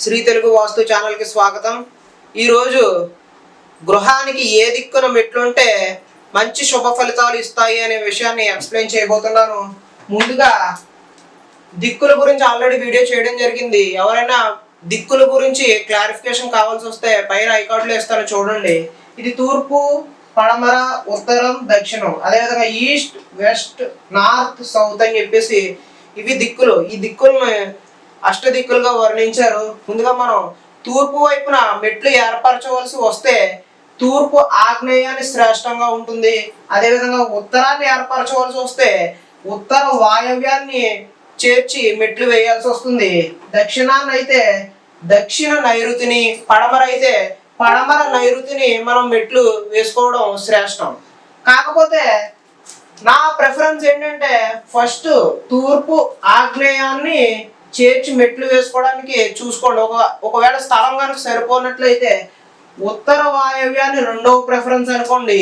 శ్రీ తెలుగు వాస్తు ఛానల్కి స్వాగతం. ఈరోజు గృహానికి ఏ దిక్కున మెట్లుంటే మంచి శుభ ఫలితాలు ఇస్తాయి అనే విషయాన్ని ఎక్స్ప్లెయిన్ చేయబోతున్నాను. ముందుగా దిక్కుల గురించి ఆల్రెడీ వీడియో చేయడం జరిగింది. ఎవరైనా దిక్కుల గురించి క్లారిఫికేషన్ కావాల్సి వస్తే పైన ఐకార్డులో ఇస్తాను చూడండి. ఇది తూర్పు, పడమర, ఉత్తరం, దక్షిణం, అదేవిధంగా ఈస్ట్, వెస్ట్, నార్త్, సౌత్ అని చెప్పేసి ఇవి దిక్కులు. ఈ దిక్కులను అష్టదిక్కులుగా వర్ణించారు. ముందుగా మనం తూర్పు వైపున మెట్లు ఏర్పరచవలసి వస్తే తూర్పు ఆగ్నేయాన్ని శ్రేష్టంగా ఉంటుంది. అదేవిధంగా ఉత్తరాన్ని ఏర్పరచవలసి వస్తే ఉత్తర వాయవ్యాన్ని చేర్చి మెట్లు వేయాల్సి వస్తుంది. దక్షిణాన్ని అయితే దక్షిణ నైరుతిని, పడమర అయితే పడమర నైరుతిని మనం మెట్లు వేసుకోవడం శ్రేష్టం. కాకపోతే నా ప్రిఫరెన్స్ ఏంటంటే ఫస్ట్ తూర్పు ఆగ్నేయాన్ని చేర్చి మెట్లు వేసుకోవడానికి చూసుకోండి. ఒకవేళ స్థలం కనుక సరిపోనట్లయితే ఉత్తర వాయవ్యాన్ని రెండవ ప్రిఫరెన్స్ అనుకోండి.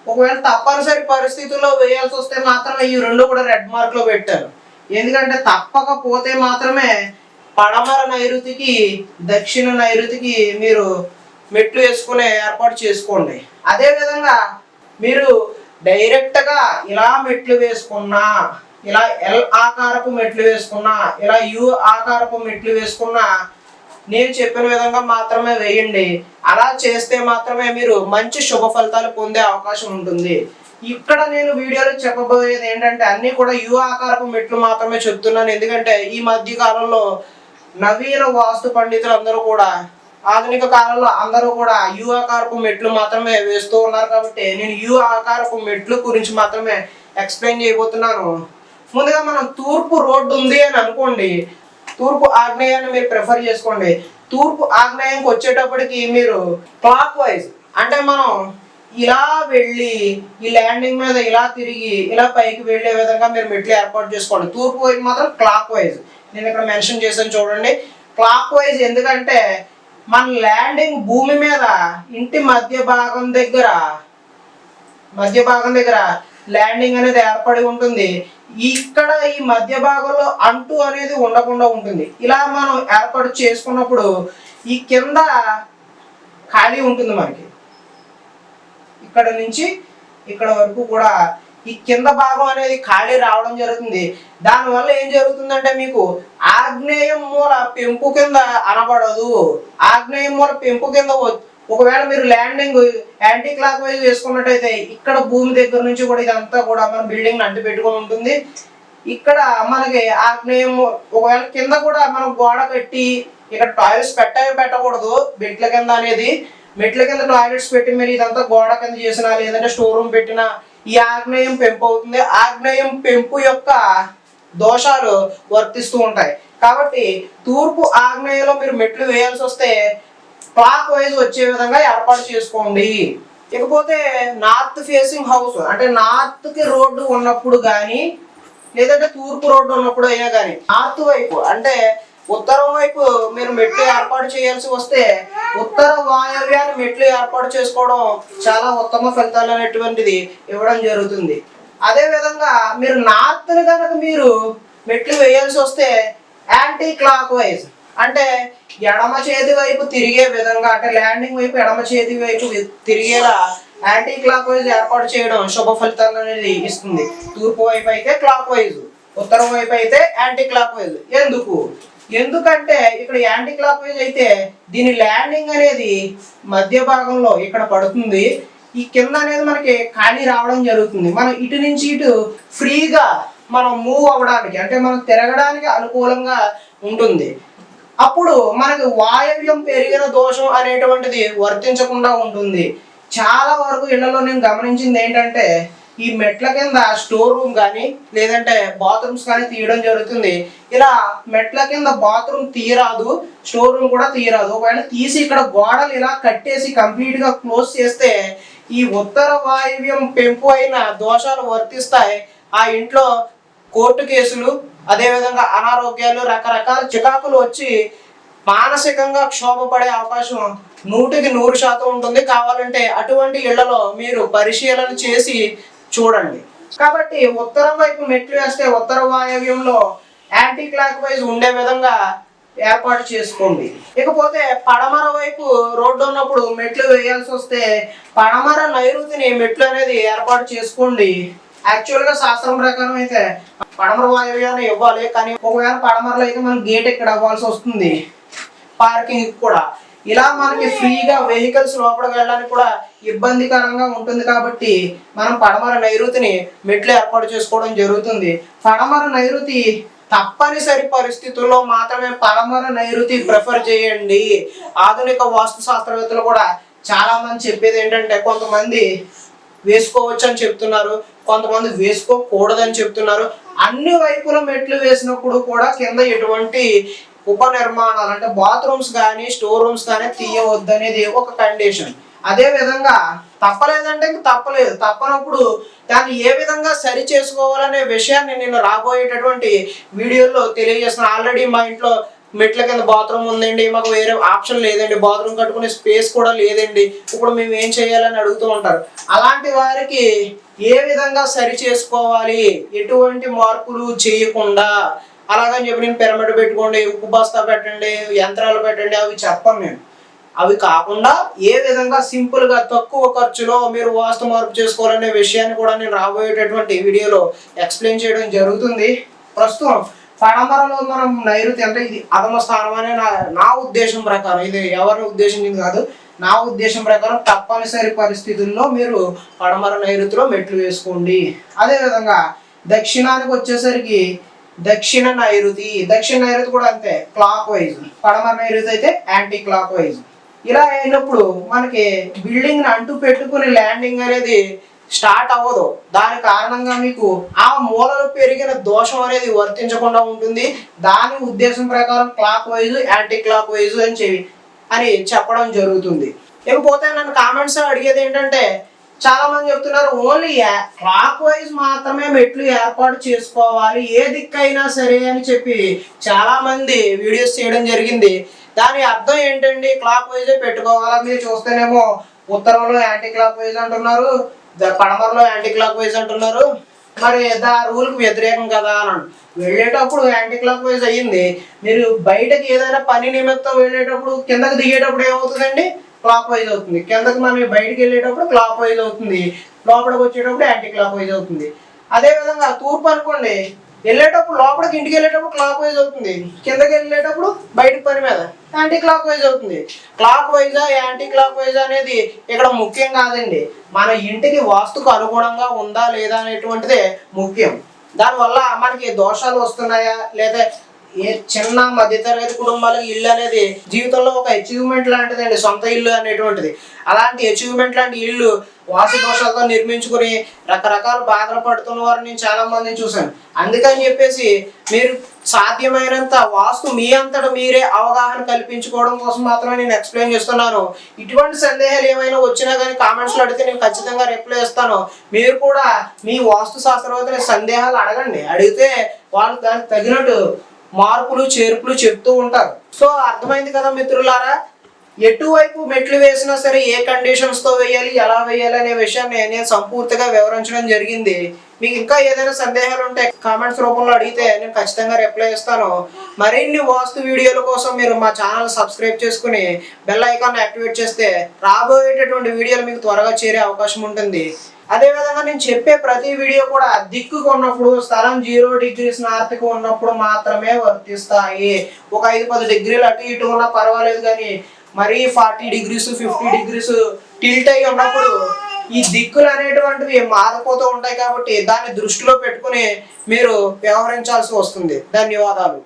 ఒకవేళ తప్పనిసరి పరిస్థితుల్లో వేయాల్సి వస్తే మాత్రమే ఈ రెండు కూడా రెడ్ మార్క్లో పెట్టారు. ఎందుకంటే తప్పకపోతే మాత్రమే పడమర నైరుతికి, దక్షిణ నైరుతికి మీరు మెట్లు వేసుకునే ఏర్పాటు చేసుకోండి. అదేవిధంగా మీరు డైరెక్ట్గా ఇలా మెట్లు వేసుకున్నా, ఇలా ఎల్ ఆకారపు మెట్లు వేసుకున్నా, ఇలా యు ఆకారపు మెట్లు వేసుకున్నా నేను చెప్పిన విధంగా మాత్రమే వేయండి. అలా చేస్తే మాత్రమే మీరు మంచి శుభ ఫలితాలు పొందే అవకాశం ఉంటుంది. ఇక్కడ నేను వీడియోలో చెప్పబోయేది ఏంటంటే అన్నీ కూడా యు ఆకారపు మెట్లు మాత్రమే చెప్తున్నాను. ఎందుకంటే ఈ మధ్య కాలంలో నవీన వాస్తు పండితులు అందరూ కూడా, ఆధునిక కాలంలో అందరూ కూడా యు ఆకారపు మెట్లు మాత్రమే వేస్తూ ఉన్నారు. కాబట్టి నేను యు ఆకారపు మెట్లు గురించి మాత్రమే ఎక్స్ప్లెయిన్ చేయబోతున్నాను. ముందుగా మనం తూర్పు రోడ్డు ఉంది అని అనుకోండి, తూర్పు ఆగ్నేయాన్ని మీరు ప్రిఫర్ చేసుకోండి. తూర్పు ఆగ్నేయంకి వచ్చేటప్పటికి మీరు క్లాక్ వైజ్, అంటే మనం ఇలా వెళ్ళి ఈ ల్యాండింగ్ మీద ఇలా తిరిగి ఇలా పైకి వెళ్ళే విధంగా మీరు మెట్లు ఏర్పాటు చేసుకోండి. తూర్పు వైపు మాత్రం క్లాక్ వైజ్ నేను ఇక్కడ మెన్షన్ చేశాను చూడండి. క్లాక్ వైజ్ ఎందుకంటే మన ల్యాండింగ్ భూమి మీద ఇంటి మధ్య భాగం దగ్గర ల్యాండింగ్ అనేది ఏర్పడి ఉంటుంది. ఇక్కడ ఈ మధ్య భాగంలో అంటు అనేది ఉండకుండా ఉంటుంది. ఇలా మనం ఏర్పాటు చేసుకున్నప్పుడు ఈ కింద ఖాళీ ఉంటుంది. మనకి ఇక్కడ నుంచి ఇక్కడ వరకు కూడా ఈ కింద భాగం అనేది ఖాళీ రావడం జరుగుతుంది. దానివల్ల ఏం జరుగుతుందంటే మీకు ఆగ్నేయం మూల పెంపు కింద అనబడదు. ఆగ్నేయం మూల పెంపు కింద ఒకవేళ మీరు ల్యాండింగ్ యాంటీ క్లాక్ వైజ్ వేసుకున్నట్టయితే ఇక్కడ భూమి దగ్గర నుంచి కూడా ఇదంతా కూడా మన బిల్డింగ్ అంటు పెట్టుకొని ఉంటుంది. ఇక్కడ మనకి ఆగ్నేయం ఒకవేళ కింద కూడా మనం గోడ కట్టి ఇక్కడ టాయిలెట్స్ పెట్టకూడదు. మెట్ల కింద అనేది మెట్ల కింద టాయిలెట్స్ పెట్టి మీరు ఇదంతా గోడ కింద చేసినా లేదంటే స్టోర్ రూమ్ పెట్టినా ఈ ఆగ్నేయం పెంపు అవుతుంది. ఆగ్నేయం పెంపు యొక్క దోషాలు వర్తిస్తూ ఉంటాయి. కాబట్టి తూర్పు ఆగ్నేయంలో మీరు మెట్లు వేయాల్సి వస్తే క్లాక్ వైజ్ వచ్చే విధంగా ఏర్పాటు చేసుకోండి. ఇకపోతే నార్త్ ఫేసింగ్ హౌస్, అంటే నార్త్ కి రోడ్డు ఉన్నప్పుడు కానీ లేదంటే తూర్పు రోడ్డు ఉన్నప్పుడు అయినా కానీ నార్త్ వైపు అంటే ఉత్తరం వైపు మీరు మెట్లు ఏర్పాటు చేయాల్సి వస్తే ఉత్తర వాయవ్యాన్ని మెట్లు ఏర్పాటు చేసుకోవడం చాలా ఉత్తమ ఫలితాలు అనేటువంటిది ఇవ్వడం జరుగుతుంది. అదే విధంగా మీరు నార్త్ ని కనుక మీరు మెట్లు వేయాల్సి వస్తే యాంటీ క్లాక్ వైజ్, అంటే ఎడమ చేతి వైపు తిరిగే విధంగా, అంటే ల్యాండింగ్ వైపు ఎడమ చేతి వైపు తిరిగేలా యాంటీ క్లాక్ వైజ్ ఏర్పాటు చేయడం శుభ ఫలితాలు అనేది ఇస్తుంది. తూర్పు వైపు అయితే క్లాక్ వైజ్, ఉత్తరం వైపు అయితే యాంటీ క్లాక్ వైజ్. ఎందుకంటే ఇక్కడ యాంటీ క్లాక్ వైజ్ అయితే దీని ల్యాండింగ్ అనేది మధ్య భాగంలో ఇక్కడ పడుతుంది. ఈ కింద అనేది మనకి ఖాళీ రావడం జరుగుతుంది. మనం ఇటు నుంచి ఇటు ఫ్రీగా మనం మూవ్ అవ్వడానికి, అంటే మనం తిరగడానికి అనుకూలంగా ఉంటుంది. అప్పుడు మనకి వాయవ్యం పెరిగిన దోషం అనేటువంటిది వర్తించకుండా ఉంటుంది. చాలా వరకు ఇళ్లలో నేను గమనించింది ఏంటంటే ఈ మెట్ల కింద స్టోర్ రూమ్ కానీ లేదంటే బాత్రూమ్స్ కానీ తీయడం జరుగుతుంది. ఇలా మెట్ల కింద బాత్రూమ్ తీయరాదు, స్టోర్ రూమ్ కూడా తీయరాదు. ఒకవేళ తీసి ఇక్కడ గోడలు ఇలా కట్టేసి కంప్లీట్ గా క్లోజ్ చేస్తే ఈ ఉత్తర వాయవ్యం పెంపు అయిన దోషాలు వర్తిస్తాయి. ఆ ఇంట్లో కోర్టు కేసులు, అదేవిధంగా అనారోగ్యాలు, రకరకాల చికాకులు వచ్చి మానసికంగా క్షోభపడే అవకాశం 100% ఉంటుంది. కావాలంటే అటువంటి ఇళ్లలో మీరు పరిశీలన చేసి చూడండి. కాబట్టి ఉత్తరం వైపు మెట్లు వేస్తే ఉత్తర వాయవ్యంలో యాంటీ క్లాక్ వైజ్ ఉండే విధంగా ఏర్పాటు చేసుకోండి. ఇకపోతే పడమర వైపు రోడ్డు ఉన్నప్పుడు మెట్లు వేయాల్సి వస్తే పడమర నైరుతిని మెట్లు అనేది ఏర్పాటు చేసుకోండి. యాక్చువల్గా శాస్త్రం ప్రకారం అయితే పడమర వాయువ్యాన్ని ఇవ్వాలి, కానీ ఒకవేళ పడమరలో అయితే మనం గేట్ ఇక్కడ అవ్వాల్సి వస్తుంది పార్కింగ్ కూడా. ఇలా మనకి ఫ్రీగా వెహికల్స్ లోపలికి వెళ్ళడానికి కూడా ఇబ్బందికరంగా ఉంటుంది కాబట్టి మనం పడమర నైరుతిని మెట్లు ఏర్పాటు చేసుకోవడం జరుగుతుంది. పడమర నైరుతి తప్పనిసరి పరిస్థితుల్లో మాత్రమే పడమర నైరుతి ప్రిఫర్ చేయండి. ఆధునిక వాస్తు శాస్త్రవేత్తలు కూడా చాలా మంది చెప్పేది ఏంటంటే కొంతమంది వేసుకోవచ్చు అని చెప్తున్నారు, కొంతమంది వేసుకోకూడదని చెప్తున్నారు. అన్ని వైపుల మెట్లు వేసినప్పుడు కూడా కింద ఎటువంటి ఉపనిర్మాణాలు అంటే బాత్రూమ్స్ కానీ స్టోర్ రూమ్స్ కానీ తీయవద్దు అనేది ఒక కండిషన్. అదే విధంగా తప్పలేదంటే తప్పలేదు, తప్పనప్పుడు దాన్ని ఏ విధంగా సరి చేసుకోవాలనే విషయాన్ని నేను రాబోయేటటువంటి వీడియోలో తెలియజేస్తున్నాను. ఆల్రెడీ మా ఇంట్లో మెట్ల కింద బాత్రూమ్ ఉందండి, మాకు వేరే ఆప్షన్ లేదండి, బాత్రూమ్ కట్టుకునే స్పేస్ కూడా లేదండి, ఇప్పుడు మేము ఏం చేయాలని అడుగుతూ ఉంటారు. అలాంటి వారికి ఏ విధంగా సరి చేసుకోవాలి, ఎటువంటి మార్పులు చేయకుండా అలాగని చెప్పి నేను పిరమిడ్ పెట్టుకోండి, ఉప్పు బస్తా పెట్టండి, యంత్రాలు పెట్టండి అవి చెప్పను నేను. అవి కాకుండా ఏ విధంగా సింపుల్గా తక్కువ ఖర్చులో మీరు వాస్తు మార్పు చేసుకోవాలనే విషయాన్ని కూడా నేను రాబోయేటటువంటి వీడియోలో ఎక్స్ప్లెయిన్ చేయడం జరుగుతుంది. ప్రస్తుతం పడమరలో మనం నైరుతి అంటే ఇది అధమ స్థానం అనే నా ఉద్దేశం ప్రకారం, ఇది ఎవరి ఉద్దేశం కాదు, నా ఉద్దేశం ప్రకారం తప్పనిసరి పరిస్థితుల్లో మీరు పడమర నైరుతిలో మెట్లు వేసుకోండి. అదేవిధంగా దక్షిణానికి వచ్చేసరికి దక్షిణ నైరుతి కూడా అంతే, క్లాక్ వైజ్. పడమర నైరుతి అయితే యాంటీ క్లాక్ వైజ్. ఇలా అయినప్పుడు మనకి బిల్డింగ్ అంటూ పెట్టుకుని ల్యాండింగ్ అనేది స్టార్ట్ అవ్వదు. దాని కారణంగా మీకు ఆ మూలలు పెరిగిన దోషం అనేది వర్తించకుండా ఉంటుంది. దాని ఉద్దేశం ప్రకారం clock wise anti clock wise అని చెప్పడం జరుగుతుంది. ఇకపోతే నన్ను కామెంట్స్ అడిగేది ఏంటంటే చాలా మంది చెప్తున్నారు ఓన్లీ క్లాక్ వైజ్ మాత్రమే మెట్లు ఏర్పాటు చేసుకోవాలి ఏ దిక్కైనా సరే అని చెప్పి చాలా మంది వీడియోస్ చేయడం జరిగింది. దాని అర్థం ఏంటండి, క్లాక్ వైజే పెట్టుకోవాలా? మీరు చూస్తేనేమో ఉత్తరంలో యాంటీ క్లాక్ వైజ్ అంటున్నారు, పడమరలో యాంటీ క్లాక్ వైజ్ అంటున్నారు, మరి దా రూల్కి వ్యతిరేకం కదా అని. వెళ్ళేటప్పుడు యాంటీ క్లాక్ వైజ్ అయ్యింది, మీరు బయటకి ఏదైనా పని నిమిత్తం వెళ్ళేటప్పుడు కిందకి దిగేటప్పుడు ఏమవుతుందండి, క్లాక్ వైజ్ అవుతుంది. కిందకి మనం బయటికి వెళ్ళేటప్పుడు క్లాక్ వైజ్ అవుతుంది, లోపలికి వచ్చేటప్పుడు యాంటీ క్లాక్ వైజ్ అవుతుంది. అదేవిధంగా తూర్పు అనుకోండి, వెళ్ళేటప్పుడు లోపలికి ఇంటికి వెళ్ళేటప్పుడు క్లాక్ వైజ్ అవుతుంది, కిందకి వెళ్ళేటప్పుడు బయటకు పని మీద యాంటీ క్లాక్ వైజ్ అవుతుంది. క్లాక్ వైజా యాంటీ క్లాక్ వైజ్ అనేది ఇక్కడ ముఖ్యం కాదండి, మన ఇంటికి వాస్తుకు అనుగుణంగా ఉందా లేదా అనేటువంటిదే ముఖ్యం. దానివల్ల మనకి దోషాలు వస్తున్నాయా లేదా ఏ చిన్న మధ్యతరగతి కుటుంబాలకు ఇల్లు అనేది జీవితంలో ఒక అచీవ్మెంట్ లాంటిదండి, సొంత ఇల్లు అనేటువంటిది. అలాంటి అచీవ్మెంట్ లాంటి ఇల్లు వాస్తు దోషాలతో నిర్మించుకుని రకరకాల బాధలు పడుతున్న వారిని నేను చాలా మందిని చూశాను. అందుకని చెప్పేసి మీరు సాధ్యమైనంత వాస్తు మీ అంతటా మీరే అవగాహన కల్పించుకోవడం కోసం మాత్రమే నేను ఎక్స్ప్లెయిన్ చేస్తున్నాను. ఇటువంటి సందేహాలు ఏమైనా వచ్చినా కానీ కామెంట్స్లో అడిగితే నేను ఖచ్చితంగా రిప్లై ఇస్తాను. మీరు కూడా మీ వాస్తు శాస్త్రవేత్తని సందేహాలు అడగండి, అడిగితే వాళ్ళు దానికి తగినట్టు మార్పులు చేర్పులు చెప్తూ ఉంటారు. సో అర్థమైంది కదా మిత్రులారా, ఎటువైపు మెట్లు వేసినా సరే ఏ కండిషన్స్తో వేయాలి, ఎలా వేయాలి అనే విషయాన్ని నేను సంపూర్తిగా వివరించడం జరిగింది. మీకు ఇంకా ఏదైనా సందేహాలు ఉంటే కామెంట్స్ రూపంలో అడిగితే నేను ఖచ్చితంగా రిప్లై ఇస్తాను. మరిన్ని వాస్తు వీడియోల కోసం మీరు మా ఛానల్ సబ్స్క్రైబ్ చేసుకుని బెల్ ఐకాన్ యాక్టివేట్ చేస్తే రాబోయేటటువంటి వీడియోలు మీకు త్వరగా చేరే అవకాశం ఉంటుంది. అదేవిధంగా నేను చెప్పే ప్రతి వీడియో కూడా దిక్కుకు ఉన్నప్పుడు స్థలం 0 degrees నార్త్కి ఉన్నప్పుడు మాత్రమే వర్తిస్తాయి. ఒక 5-10 డిగ్రీలు అటు ఇటు ఉన్నా పర్వాలేదు, కానీ మరీ 40 degrees 50 degrees టిల్ట్ అయి ఉన్నప్పుడు ఈ దిక్కులు అనేటువంటివి మారిపోతూ ఉంటాయి కాబట్టి దాన్ని దృష్టిలో పెట్టుకుని మీరు వ్యవహరించాల్సి వస్తుంది. ధన్యవాదాలు.